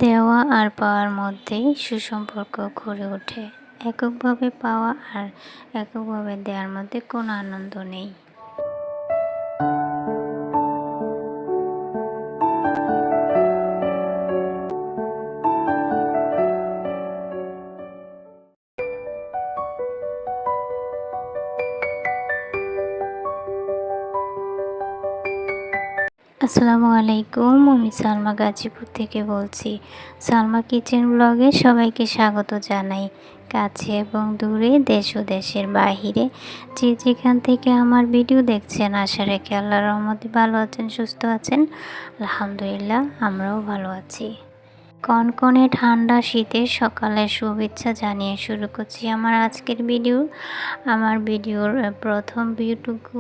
দেওয়া আর পাওয়ার মধ্যেই সুসম্পর্ক গড়ে ওঠে। এককভাবে পাওয়া আর এককভাবে দেওয়ার মধ্যে কোনো আনন্দ নেই। আসসালামু আলাইকুম, আমি সালমা গাজীপুর থেকে বলছি। সালমা কিচেন ব্লগে সবাইকে স্বাগত জানাই। কাছে এবং দূরে, দেশ ও দেশের বাহিরে যে যেখান থেকে আমার ভিডিও দেখছেন, আশা রাখি আল্লাহর রহমতে ভালো আছেন, সুস্থ আছেন। আলহামদুলিল্লাহ, আমরাও ভালো আছি। কনকনে ঠান্ডা শীতের সকালের শুভেচ্ছা জানিয়ে শুরু করছি আমার আজকের ভিডিও। আমার ভিডিওর প্রথম ভিডিওটুকু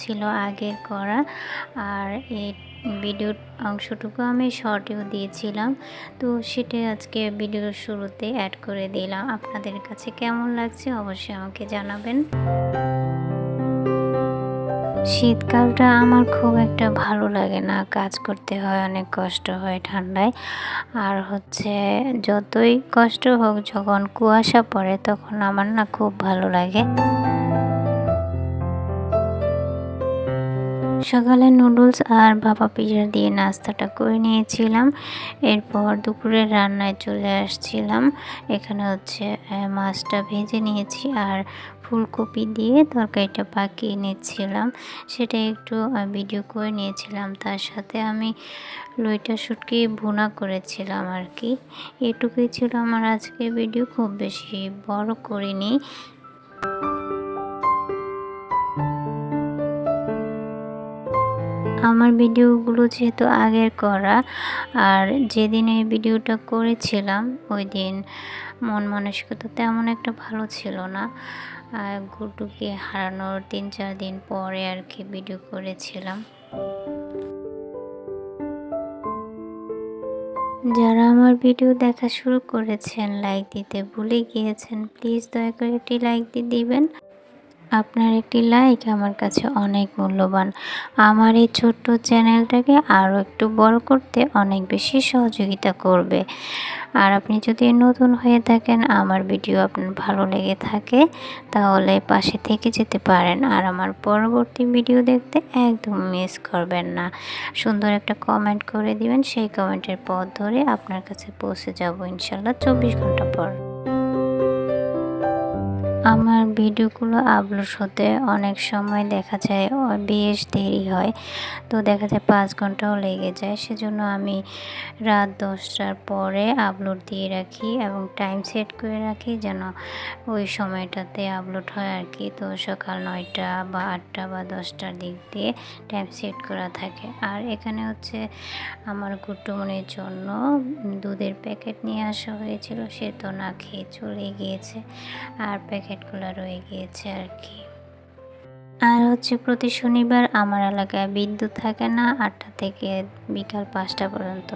ছিল আগের করা, আর এই ভিডিওর অংশটুকু আমি শর্টেও দিয়েছিলাম, তো সেটা আজকে ভিডিওর শুরুতে অ্যাড করে দিলাম। আপনাদের কাছে কেমন লাগছে অবশ্যই আমাকে জানাবেন। শীতকালটা আমার খুব একটা ভালো লাগে না, কাজ করতে হয়, অনেক কষ্ট হয় ঠান্ডায়। আর যতই কষ্ট হোক, যখন কুয়াশা পড়ে তখন আমার না খুব ভালো লাগে। সকালে নুডলস আর ভাপা পিঠা দিয়ে নাস্তাটা করে নিয়েছিলাম। এরপর দুপুরে রান্নায় চলে আসছিলাম। এখানে মাছটা ভেজে নিয়েছি আর ফুলকপি দিয়ে তরকারিটা পাকিয়ে নিচ্ছিলাম, সেটা একটু ভিডিও করে নিয়েছিলাম। তার সাথে আমি লইটা শুটকি ভুনা করেছিলাম আর কি। এটুকুই ছিল আমার আজকের ভিডিও, খুব বেশি বড় করিনি। আমার ভিডিওগুলো যেহেতু আগের করা, আর যেদিন এই ভিডিওটা করেছিলাম ওই দিন মন মানসিকতা তেমন একটা ভালো ছিল না। গুড্ডুকে হারানোর 3-4 দিন পরে আর কি ভিডিও করেছিলাম। যারা আমার ভিডিও দেখা শুরু করেছেন, লাইক দিতে ভুলে গিয়েছেন, প্লিজ দয়া করে একটি লাইক দিয়ে দিবেন। আপনার একটি লাইক আমার কাছে অনেক মূল্যবান, আমার এই ছোট্ট চ্যানেলটাকে আরও একটু বড় করতে অনেক বেশি সহযোগিতা করবে। আর আপনি যদি নতুন হয়ে থাকেন, আমার ভিডিও আপনার ভালো লেগে থাকে, তাহলে পাশে থেকে যেতে পারেন। আর আমার পরবর্তী ভিডিও দেখতে একদম মিস করবেন না। সুন্দর একটা কমেন্ট করে দিবেন, সেই কমেন্টের পথ ধরে আপনার কাছে পৌঁছে যাব ইনশাল্লাহ 24 ঘন্টা পর। আমার ভিডিওগুলো আপলোড হতে অনেক সময় দেখা যায় বেশ দেরি হয়, তো দেখা যায় 5 ঘন্টাও লেগে যায়। সেজন্য আমি রাত 10টার পরে আপলোড দিয়ে রাখি এবং টাইম সেট করে রাখি যেন ওই সময়টাতে আপলোড হয় আর কি। তো সকাল 9টা বা 8টা বা 10টার দিক দিয়ে টাইম সেট করা থাকে। আর এখানে আমার গুড্ডুমনির জন্য দুধের প্যাকেট নিয়ে আসা হয়েছিল, সে তো না খেয়ে চলে গিয়েছে, আর প্যাকেটগুলো রয়ে গিয়েছে আর কি। আর প্রতি শনিবার আমার এলাকায় বিদ্যুৎ থাকে না 8টা থেকে বিকাল 5টা পর্যন্ত।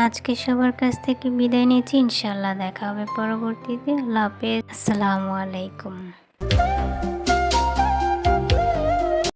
আজকে সবার কাছ থেকে বিদায় নিচ্ছি, ইনশাল্লাহ দেখা হবে পরবর্তীতে। আল্লাহ হাফেজ, আসসালামু আলাইকুম।